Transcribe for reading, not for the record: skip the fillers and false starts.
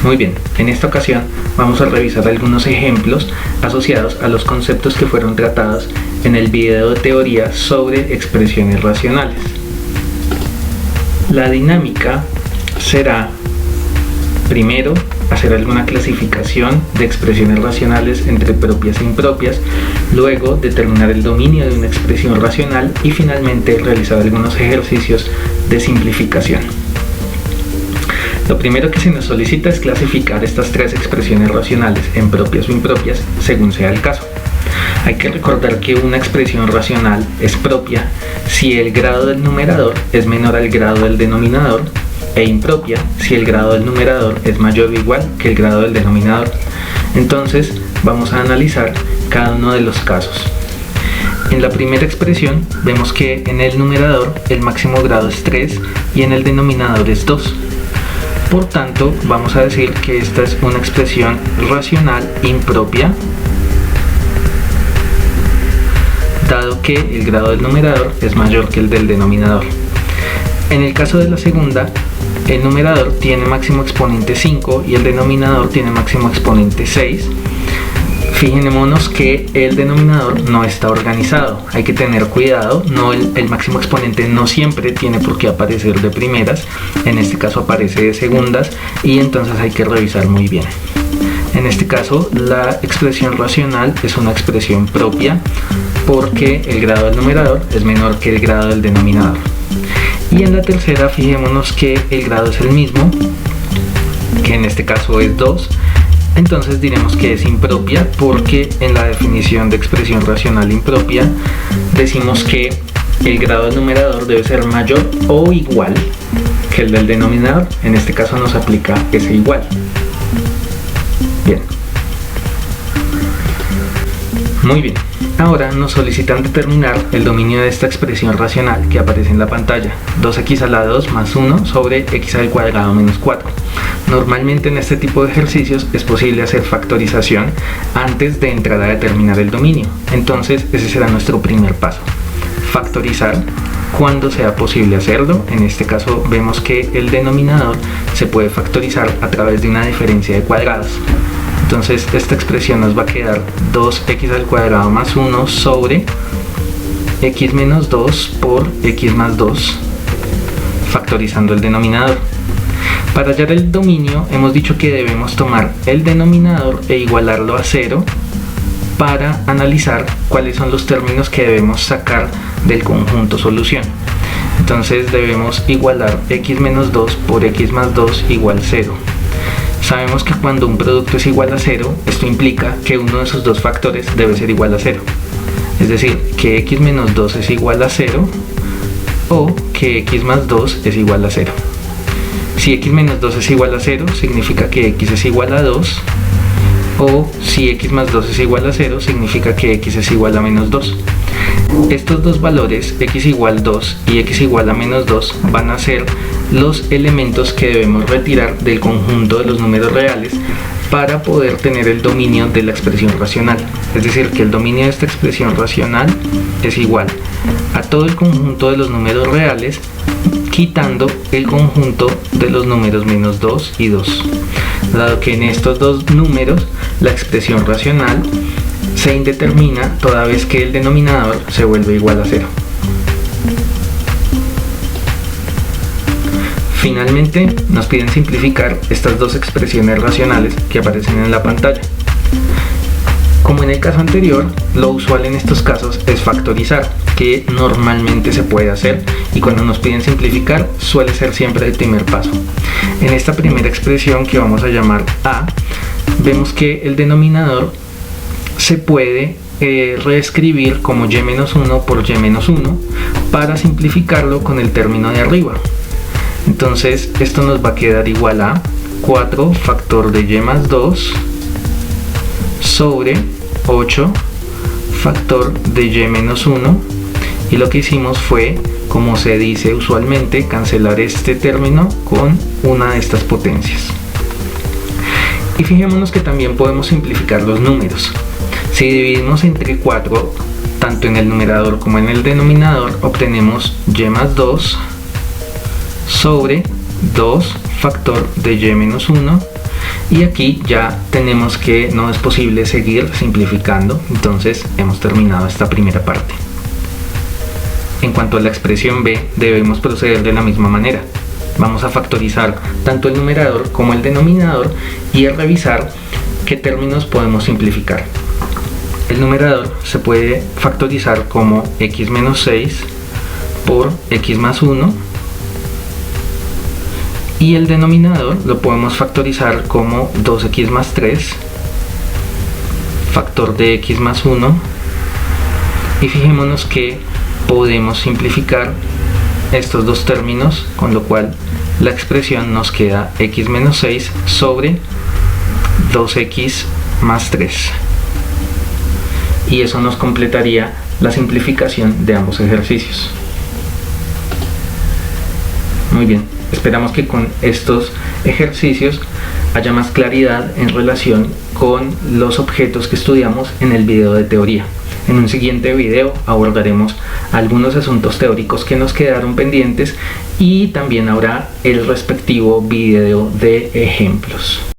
Muy bien, en esta ocasión vamos a revisar algunos ejemplos asociados a los conceptos que fueron tratados en el video de teoría sobre expresiones racionales. La dinámica será, primero, hacer alguna clasificación de expresiones racionales entre propias e impropias, luego determinar el dominio de una expresión racional y finalmente realizar algunos ejercicios de simplificación. Lo primero que se nos solicita es clasificar estas tres expresiones racionales en propias o impropias según sea el caso. Hay que recordar que una expresión racional es propia si el grado del numerador es menor al grado del denominador, e impropia si el grado del numerador es mayor o igual que el grado del denominador. Entonces vamos a analizar cada uno de los casos. En la primera expresión vemos que en el numerador el máximo grado es 3 y en el denominador es 2. Por tanto, vamos a decir que esta es una expresión racional impropia, dado que el grado del numerador es mayor que el del denominador. En el caso de la segunda, el numerador tiene máximo exponente 5 y el denominador tiene máximo exponente 6. Fijémonos que el denominador no está organizado, hay que tener cuidado, el máximo exponente no siempre tiene por qué aparecer de primeras, en este caso aparece de segundas y entonces hay que revisar muy bien. En este caso la expresión racional es una expresión propia porque el grado del numerador es menor que el grado del denominador. Y en la tercera fijémonos que el grado es el mismo, que en este caso es 2. Entonces diremos que es impropia porque en la definición de expresión racional impropia decimos que el grado del numerador debe ser mayor o igual que el del denominador. En este caso nos aplica ese igual. Bien. Muy bien. Ahora nos solicitan determinar el dominio de esta expresión racional que aparece en la pantalla, 2x a la 2 más 1 sobre x al cuadrado menos 4. Normalmente en este tipo de ejercicios es posible hacer factorización antes de entrar a determinar el dominio. Entonces ese será nuestro primer paso. Factorizar cuando sea posible hacerlo. En este caso vemos que el denominador se puede factorizar a través de una diferencia de cuadrados. Entonces esta expresión nos va a quedar 2x al cuadrado más 1 sobre x menos 2 por x más 2, factorizando el denominador. Para hallar el dominio hemos dicho que debemos tomar el denominador e igualarlo a 0 para analizar cuáles son los términos que debemos sacar del conjunto solución. Entonces debemos igualar x menos 2 por x más 2 igual 0. Sabemos que cuando un producto es igual a 0, esto implica que uno de sus dos factores debe ser igual a 0. Es decir, que x menos 2 es igual a 0 o que x más 2 es igual a 0. Si x menos 2 es igual a 0, significa que x es igual a 2, o si x más 2 es igual a 0, significa que x es igual a menos 2. Estos dos valores, x igual 2 y x igual a menos 2, van a ser los elementos que debemos retirar del conjunto de los números reales para poder tener el dominio de la expresión racional. Es decir, que el dominio de esta expresión racional es igual a todo el conjunto de los números reales quitando el conjunto de los números menos 2 y 2. Dado que en estos dos números la expresión racional se indetermina toda vez que el denominador se vuelve igual a 0. Finalmente nos piden simplificar estas dos expresiones racionales que aparecen en la pantalla. Como en el caso anterior, lo usual en estos casos es factorizar, que normalmente se puede hacer y cuando nos piden simplificar suele ser siempre el primer paso. En esta primera expresión que vamos a llamar a, vemos que el denominador se puede reescribir como y-1 por y-1 para simplificarlo con el término de arriba. Entonces esto nos va a quedar igual a 4 factor de y más 2 sobre 8 factor de y menos 1, y lo que hicimos fue, como se dice usualmente, cancelar este término con una de estas potencias. Y fijémonos que también podemos simplificar los números. Si dividimos entre 4, tanto en el numerador como en el denominador, obtenemos y más 2 sobre 2 factor de y menos 1, Y aquí ya tenemos que no es posible seguir simplificando, entonces hemos terminado esta primera parte. En cuanto a la expresión b, debemos proceder de la misma manera. Vamos a factorizar tanto el numerador como el denominador y a revisar qué términos podemos simplificar. El numerador se puede factorizar como x menos 6 por x más 1, y el denominador lo podemos factorizar como 2x más 3 factor de x más 1, y fijémonos que podemos simplificar estos dos términos, con lo cual la expresión nos queda x menos 6 sobre 2x más 3, y eso nos completaría la simplificación de ambos ejercicios. Muy bien, esperamos que con estos ejercicios haya más claridad en relación con los objetos que estudiamos en el video de teoría. En un siguiente video abordaremos algunos asuntos teóricos que nos quedaron pendientes y también habrá el respectivo video de ejemplos.